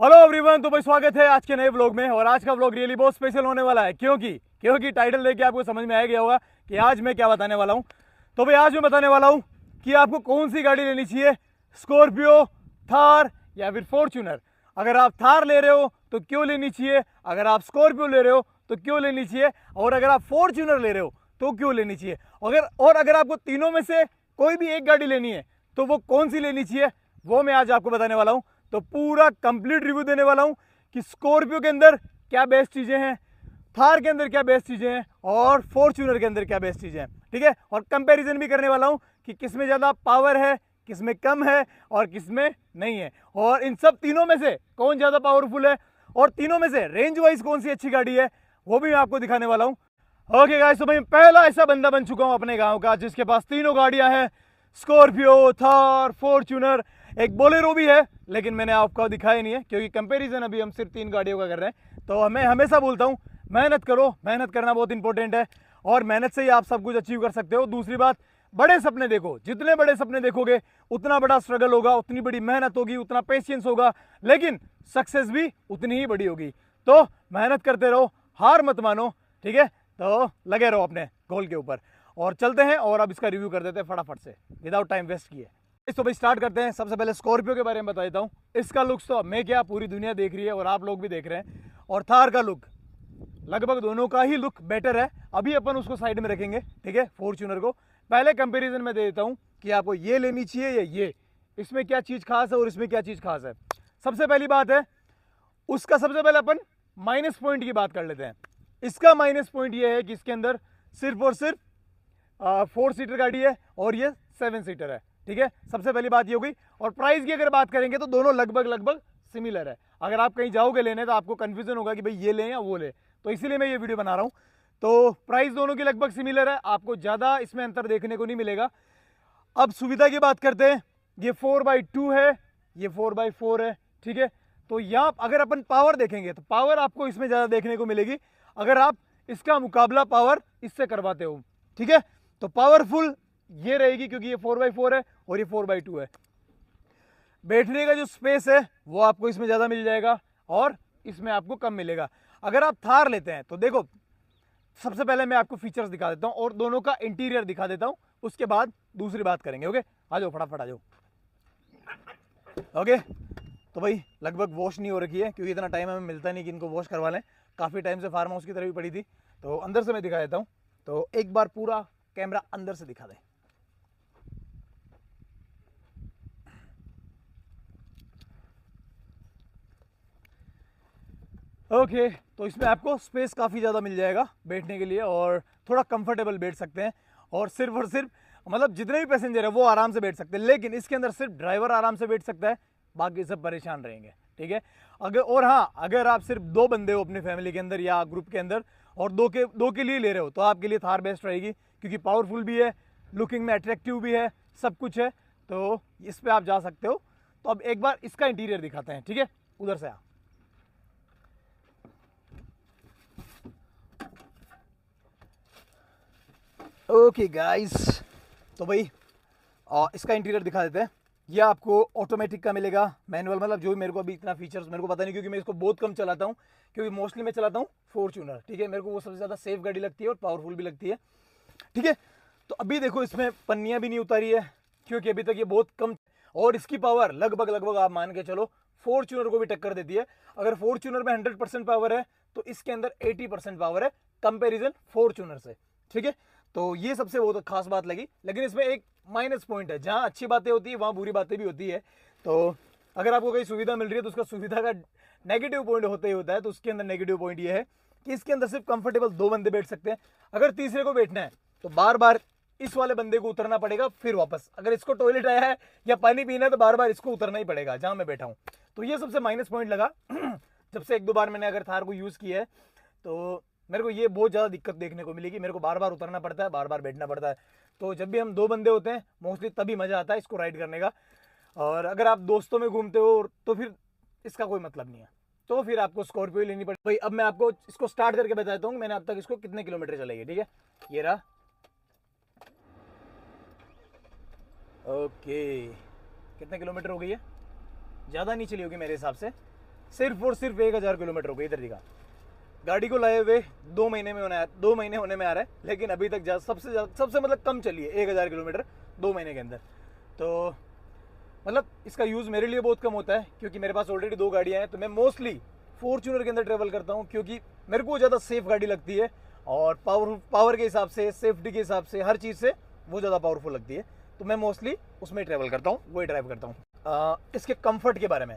Hello everyone. तो भाई स्वागत है आज के नए व्लॉग में। और आज का व्लॉग रियली बहुत स्पेशल होने वाला है क्योंकि टाइटल देख के आपको समझ में आ गया होगा कि आज मैं क्या बताने वाला हूं। तो भाई आज मैं बताने वाला हूं कि आपको कौन सी गाड़ी लेनी चाहिए, स्कॉर्पियो, थार या फिर फॉर्च्यूनर। अगर आप थार ले रहे हो तो क्यों लेनी चाहिए, अगर आप स्कॉर्पियो ले रहे हो तो क्यों लेनी चाहिए, और अगर आप फॉर्च्यूनर ले रहे हो तो क्यों लेनी चाहिए। अगर आपको तीनों में से कोई भी एक गाड़ी लेनी है तो वो कौन सी लेनी चाहिए, वो मैं आज आपको बताने वाला हूं। तो पूरा कंप्लीट रिव्यू देने वाला हूं कि स्कॉर्पियो के अंदर क्या बेस्ट चीजें हैं, थार के अंदर क्या बेस्ट चीजें हैं, और फॉर्च्यूनर के अंदर क्या बेस्ट चीजें हैं। ठीक है, और कंपैरिजन भी करने वाला हूं कि किसमें ज्यादा पावर है, किसमें कम है और किसमें नहीं है, और इन सब तीनों में से कौन ज्यादा पावरफुल है, और तीनों में से रेंज वाइज कौन सी अच्छी गाड़ी है, वो भी मैं आपको दिखाने वाला हूं। ओके गाइस, तो मैं पहला ऐसा बंदा बन चुका हूं अपने गांव का जिसके पास तीनों गाड़ियां हैं, स्कॉर्पियो, थार, फॉर्च्यूनर, एक बोलेरो भी है, लेकिन मैंने आपको दिखाया नहीं है क्योंकि कंपैरिजन अभी हम सिर्फ 3 गाड़ियों का कर रहे हैं। तो मैं हमेशा बोलता हूं मेहनत करो, मेहनत करना बहुत इंपॉर्टेंट है और मेहनत से ही आप सब कुछ अचीव कर सकते हो। दूसरी बात, बड़े सपने देखो, जितने बड़े सपने देखोगे उतना बड़ा स्ट्रगल होगा, उतनी बड़ी मेहनत होगी, उतना पेशेंस होगा, लेकिन सक्सेस भी उतनी ही बड़ी होगी। तो मेहनत करते रहो, हार मत मानो। ठीक है, तो लगे रहो अपने गोल के ऊपर। और चलते हैं और अब इसका रिव्यू कर देते हैं फटाफट से विदाउट टाइम वेस्ट किए। तो भाई स्टार्ट करते हैं। सबसे पहले स्कॉर्पियो के बारे में बता देता हूँ। इसका लुक्स तो मैं क्या, पूरी दुनिया देख रही है और आप लोग भी देख रहे हैं। और थार का लुक, लगभग दोनों का ही लुक बेटर है। अभी अपन उसको साइड में रखेंगे, ठीक है, फॉर्च्यूनर को। पहले कंपैरिजन में दे देता हूँ कि आपको ये लेनी चाहिए या ये, इसमें क्या चीज़ खास है और इसमें क्या चीज़ खास है। सबसे पहली बात है उसका, सबसे पहले अपन माइनस पॉइंट की बात कर लेते हैं। इसका माइनस पॉइंट ये है कि इसके अंदर सिर्फ और सिर्फ 4 सीटर गाड़ी है और ये 7 सीटर है। ठीक है, सबसे पहली बात ये होगी। और प्राइस की अगर बात करेंगे तो दोनों लगभग लगभग सिमिलर है। अगर आप कहीं जाओगे लेने तो आपको कंफ्यूजन होगा कि भाई ये लें या वो ले, तो इसीलिए मैं ये वीडियो बना रहा हूँ। तो प्राइस दोनों की लगभग सिमिलर है, आपको ज़्यादा इसमें अंतर देखने को नहीं मिलेगा। अब सुविधा की बात करते हैं। ये 4x2 है, ये 4x4 है। ठीक है, तो यहाँ अगर अपन पावर देखेंगे तो पावर आपको इसमें ज़्यादा देखने को मिलेगी अगर आप इसका मुकाबला पावर इससे करवाते हो। ठीक है, तो पावरफुल ये रहेगी क्योंकि ये 4x4 है और ये 4x2 है। बैठने का जो स्पेस है वो आपको इसमें ज़्यादा मिल जाएगा और इसमें आपको कम मिलेगा। अगर आप थार लेते हैं तो देखो, सबसे पहले मैं आपको फीचर्स दिखा देता हूँ और दोनों का इंटीरियर दिखा देता हूँ, उसके बाद दूसरी बात करेंगे। ओके, आ जाओ फटाफट आ जाओ। ओके, तो भाई लगभग वॉश नहीं हो रखी है क्योंकि इतना टाइम हमें मिलता नहीं कि इनको वॉश करवा लें। काफ़ी टाइम से फार्म हाउस की तरफ भी पड़ी थी, तो अंदर से मैं दिखा देता हूँ। तो एक बार पूरा कैमरा अंदर से दिखा दें। ओके, तो इसमें आपको स्पेस काफ़ी ज़्यादा मिल जाएगा बैठने के लिए और थोड़ा कंफर्टेबल बैठ सकते हैं। और सिर्फ मतलब जितने भी पैसेंजर है वो आराम से बैठ सकते हैं, लेकिन इसके अंदर सिर्फ ड्राइवर आराम से बैठ सकता है, बाकी सब परेशान रहेंगे। ठीक है, और हाँ, अगर आप सिर्फ 2 बंदे हो अपनी फैमिली के अंदर या ग्रुप के अंदर और दो के लिए ले रहे हो तो आपके लिए थार बेस्ट रहेगी क्योंकि पावरफुल भी है, लुकिंग में अट्रैक्टिव भी है, सब कुछ है, तो इस पर आप जा सकते हो। तो अब एक बार इसका इंटीरियर दिखाते हैं। ठीक है, उधर से ओके गाइस, तो भाई इसका इंटीरियर दिखा देते हैं। ये आपको ऑटोमेटिक का मिलेगा, मैनुअल, मतलब जो भी मेरे को अभी इतना फीचर्स मेरे को पता नहीं क्योंकि मैं इसको बहुत कम चलाता हूँ, क्योंकि मोस्टली मैं चलाता हूँ फॉर्च्यूनर। ठीक है, मेरे को वो सबसे ज़्यादा सेफ गाड़ी लगती है और पावरफुल भी लगती है। ठीक है, तो अभी देखो इसमें पन्नियाँ भी नहीं उतारी है क्योंकि अभी तक ये बहुत कम, और इसकी पावर लगभग लगभग आप मान के चलो फॉर्च्यूनर को भी टक्कर देती है। अगर फॉर्च्यूनर में 100% पावर है तो इसके अंदर 80% पावर है कंपेरिजन फॉर्च्यूनर से। ठीक है, तो ये सबसे बहुत खास बात लगी। लेकिन इसमें एक माइनस पॉइंट है, जहाँ अच्छी बातें होती है वहाँ बुरी बातें भी होती है। तो अगर आपको कोई सुविधा मिल रही है तो उसका सुविधा का नेगेटिव पॉइंट होता ही होता है। तो उसके अंदर नेगेटिव पॉइंट ये है कि इसके अंदर सिर्फ कंफर्टेबल 2 बंदे बैठ सकते हैं। अगर तीसरे को बैठना है तो बार बार इस वाले बंदे को उतरना पड़ेगा, फिर वापस अगर इसको टॉयलेट आया है या पानी पीना है तो बार बार इसको उतरना ही पड़ेगा जहां मैं बैठा हूं। तो ये सबसे माइनस पॉइंट लगा। जब से 1-2 बार मैंने अगर थार को यूज़ किया है तो मेरे को ये बहुत ज़्यादा दिक्कत देखने को मिलेगी। मेरे को बार बार उतरना पड़ता है, बार बार बैठना पड़ता है। तो जब भी हम 2 बंदे होते हैं मोस्टली तभी मज़ा आता है इसको राइड करने का। और अगर आप दोस्तों में घूमते हो तो फिर इसका कोई मतलब नहीं है, तो फिर आपको स्कॉर्पियो लेनी पड़ेगी। भाई अब मैं आपको इसको स्टार्ट करके बताता हूँ मैंने अब तक इसको कितने किलोमीटर चलाई है। ठीक है, ये रहा। ओके, कितने किलोमीटर हो गई है, ज़्यादा नहीं चली होगी मेरे हिसाब से। सिर्फ और सिर्फ 1000 किलोमीटर हो गई इधर दिखा। गाड़ी को लाए हुए 2 महीने में होने 2 महीने होने में आ रहा है, लेकिन अभी तक सबसे मतलब कम चली है 1000 किलोमीटर 2 महीने के अंदर। तो मतलब इसका यूज़ मेरे लिए बहुत कम होता है, क्योंकि मेरे पास ऑलरेडी 2 गाड़ियाँ हैं। तो मैं मोस्टली फॉर्च्यूनर के अंदर ट्रेवल करता हूँ, क्योंकि मेरे को ज़्यादा सेफ गाड़ी लगती है और पावर के हिसाब से, सेफ्टी के हिसाब से, हर चीज़ से वो ज़्यादा पावरफुल लगती है। तो मैं मोस्टली उसमें ट्रैवल करता हूँ, वही ड्राइव करता हूँ। इसके कंफर्ट के बारे में,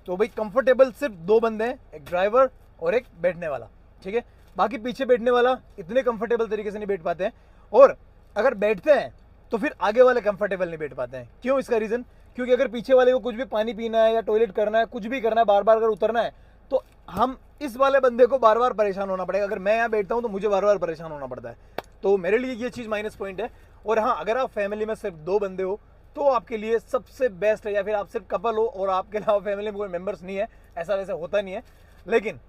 तो भाई कंफर्टेबल सिर्फ 2 बंदे हैं, एक ड्राइवर और एक बैठने वाला, ठीक है। बाकी पीछे बैठने वाला इतने कंफर्टेबल तरीके से नहीं बैठ पाते हैं, और अगर बैठते हैं तो फिर आगे वाले कंफर्टेबल नहीं बैठ पाते हैं। क्यों? इसका रीज़न, क्योंकि अगर पीछे वाले को कुछ भी पानी पीना है या टॉयलेट करना है, कुछ भी करना है, बार बार अगर उतरना है, तो हम इस वाले बंदे को बार बार परेशान होना पड़ेगा। अगर मैं यहाँ बैठता हूँ तो मुझे बार बार परेशान होना पड़ता है। तो मेरे लिए ये चीज़ माइनस पॉइंट है। और हाँ, अगर आप फैमिली में सिर्फ 2 बंदे हो तो आपके लिए सबसे बेस्ट है, या फिर आप सिर्फ कपल हो और आपके अलावा फैमिली में कोई मेंबर्स नहीं है, ऐसा वैसे होता नहीं है। लेकिन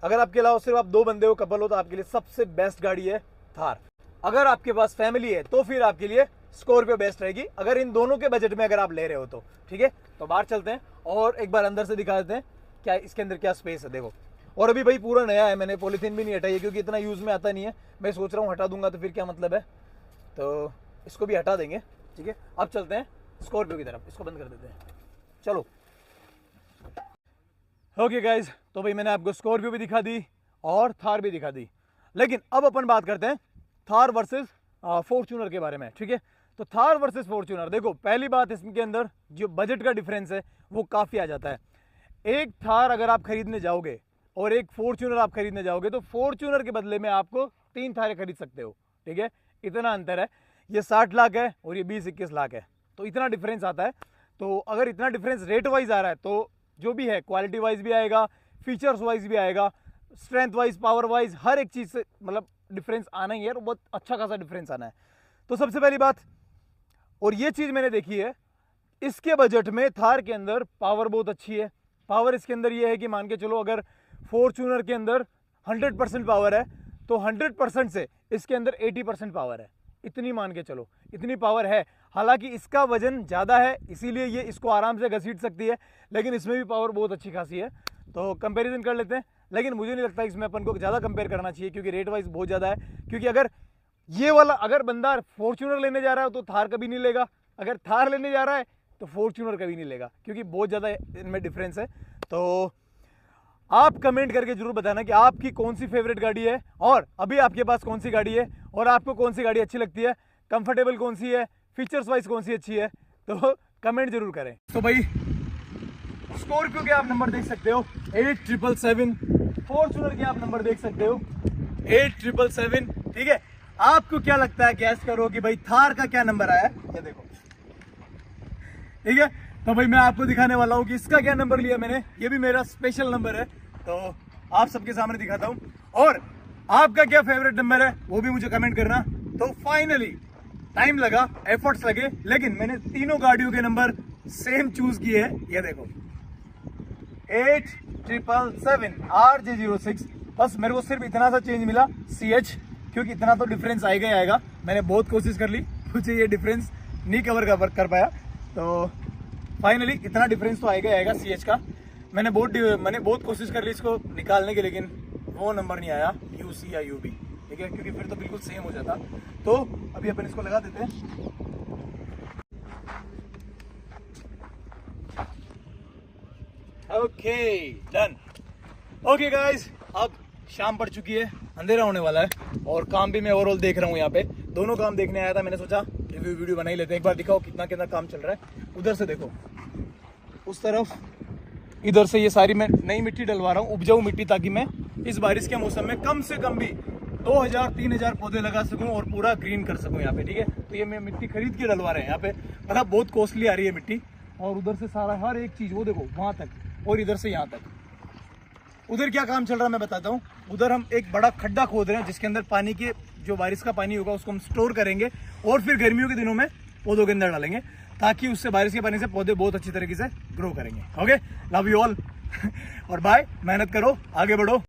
अगर आपके अलावा सिर्फ आप 2 बंदे हो, कपल हो, तो आपके लिए सबसे बेस्ट गाड़ी है थार। अगर आपके पास फैमिली है तो फिर आपके लिए स्कॉर्पियो बेस्ट रहेगी, अगर इन दोनों के बजट में अगर आप ले रहे हो तो, ठीक है। तो बाहर चलते हैं और एक बार अंदर से दिखा देते हैं क्या इसके अंदर क्या स्पेस है। देखो, और अभी भाई पूरा नया है, मैंने पॉलीथीन भी नहीं हटाई है, क्योंकि इतना यूज़ में आता नहीं है। मैं सोच रहा हूँ हटा दूंगा तो फिर क्या मतलब है, तो इसको भी हटा देंगे, ठीक है। अब चलते हैं स्कॉर्पियो की तरफ, इसको बंद कर देते हैं, चलो। ओके गाइज, तो भाई मैंने आपको स्कॉर्पियो भी दिखा दी और थार भी दिखा दी, लेकिन अब अपन बात करते हैं थार वर्सेस फॉर्च्यूनर के बारे में, ठीक है। तो थार वर्सेस फॉर्च्यूनर, देखो पहली बात इसके अंदर जो बजट का डिफरेंस है वो काफ़ी आ जाता है। एक थार अगर आप खरीदने जाओगे और एक फॉर्च्यूनर आप खरीदने जाओगे, तो फॉर्च्यूनर के बदले में आपको 3 थारें खरीद सकते हो, ठीक है। इतना अंतर है, ये 60 लाख है और ये 20-21 लाख है, तो इतना डिफरेंस आता है। तो अगर इतना डिफरेंस रेट वाइज आ रहा है, तो जो भी है क्वालिटी वाइज भी आएगा, फीचर्स वाइज भी आएगा, स्ट्रेंथ वाइज, पावर वाइज, हर एक चीज़ से मतलब डिफरेंस आना ही है, और बहुत अच्छा खासा डिफरेंस आना है। तो सबसे पहली बात, और ये चीज़ मैंने देखी है, इसके बजट में थार के अंदर पावर बहुत अच्छी है। पावर इसके अंदर ये है कि मान के चलो, अगर फॉर्च्यूनर के अंदर 100% पावर है, तो 100% से इसके अंदर 80% पावर है, इतनी मान के चलो, इतनी पावर है। हालांकि इसका वजन ज़्यादा है, इसीलिए ये इसको आराम से घसीट सकती है, लेकिन इसमें भी पावर बहुत अच्छी खासी है। तो कंपैरिजन कर लेते हैं, लेकिन मुझे नहीं लगता इसमें अपन को ज़्यादा कंपेयर करना चाहिए, क्योंकि रेट वाइज बहुत ज़्यादा है। क्योंकि अगर ये वाला, अगर बंदा फॉर्च्यूनर लेने जा रहा है तो थार कभी नहीं लेगा, अगर थार लेने जा रहा है तो फॉर्च्यूनर कभी नहीं लेगा, क्योंकि बहुत ज़्यादा इनमें डिफरेंस है। तो आप कमेंट करके जरूर बताना कि आपकी कौन सी फेवरेट गाड़ी है, और अभी आपके पास कौन सी गाड़ी है, और आपको कौन सी गाड़ी अच्छी लगती है, कंफर्टेबल कौन सी है, फीचर्स वाइज कौन सी अच्छी है, तो कमेंट जरूर करें। तो भाई स्कॉर्पियो के आप नंबर देख सकते हो 8777, फॉर्च्यूनर के आप नंबर देख सकते हो 8777, ठीक है। आपको क्या लगता है, गैस करो कि भाई थार का क्या नंबर आया, ये देखो, ठीक है। तो भाई मैं आपको दिखाने वाला हूँ कि इसका क्या नंबर लिया मैंने, ये भी मेरा स्पेशल नंबर है, तो आप सबके सामने दिखाता हूँ। और आपका क्या फेवरेट नंबर है वो भी मुझे कमेंट करना। तो फाइनली टाइम लगा, एफर्ट्स लगे, लेकिन मैंने तीनों गाड़ियों के नंबर सेम चूज किए हैं। ये देखो 8777 RJ06, बस मेरे को सिर्फ इतना सा चेंज मिला CH, क्योंकि इतना तो डिफरेंस आएगा ही आएगा। मैंने बहुत कोशिश कर ली, मुझे ये डिफरेंस नहीं कवर कर पाया, तो फाइनली इतना डिफरेंस तो आएगा ही आएगा CH का। मैंने बहुत कोशिश कर ली इसको निकालने की, लेकिन वो नंबर नहीं आया UC या UB, ठीक है, क्योंकि फिर तो बिल्कुल सेम हो जाता। तो अभी अपन इसको लगा देते हैं। Okay done. ओके गाइस, अब शाम पड़ चुकी है, अंधेरा होने वाला है, और काम भी मैं ओवरऑल देख रहा हूँ। यहाँ पे दोनों काम देखने आया था, मैंने सोचा रिव्यू वीडियो बना ही लेते हैं। एक बार दिखाओ कितना कितना काम चल रहा है। उधर से देखो, उस तरफ, इधर से ये सारी मैं नई मिट्टी डलवा रहा हूँ, उपजाऊ मिट्टी, ताकि मैं इस बारिश के मौसम में कम से कम भी 2000-3000 पौधे लगा सकूँ और पूरा ग्रीन कर सकूँ यहाँ पे, ठीक है। तो ये मैं मिट्टी खरीद के डलवा रहे हैं यहाँ पे, मतलब बहुत कॉस्टली आ रही है मिट्टी। और उधर से सारा हर एक चीज़, वो देखो वहाँ तक, और इधर से यहाँ तक। उधर क्या काम चल रहा है मैं बताता हूँ। उधर हम एक बड़ा खड्डा खोद रहे हैं, जिसके अंदर पानी के, जो बारिश का पानी होगा उसको हम स्टोर करेंगे, और फिर गर्मियों के दिनों में पौधों के अंदर डालेंगे, ताकि उससे बारिश के पानी से पौधे बहुत अच्छी तरीके से ग्रो करेंगे। ओके, लव यू ऑल और बाय, मेहनत करो, आगे बढ़ो।